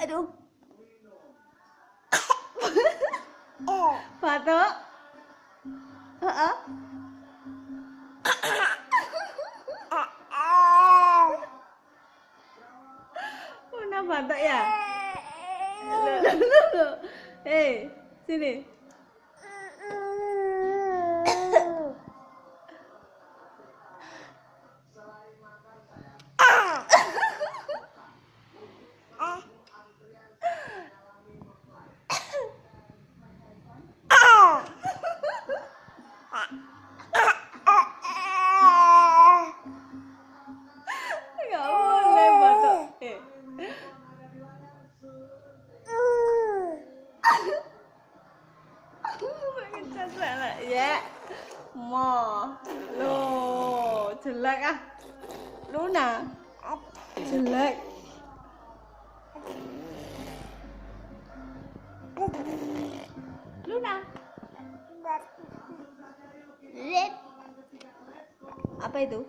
Aduh. Batuk. Mana batuk ya? Hei, sini. Nggak boleh batuk. Ya, mau lo jelek ah, Luna, jelek. Luna, apa itu?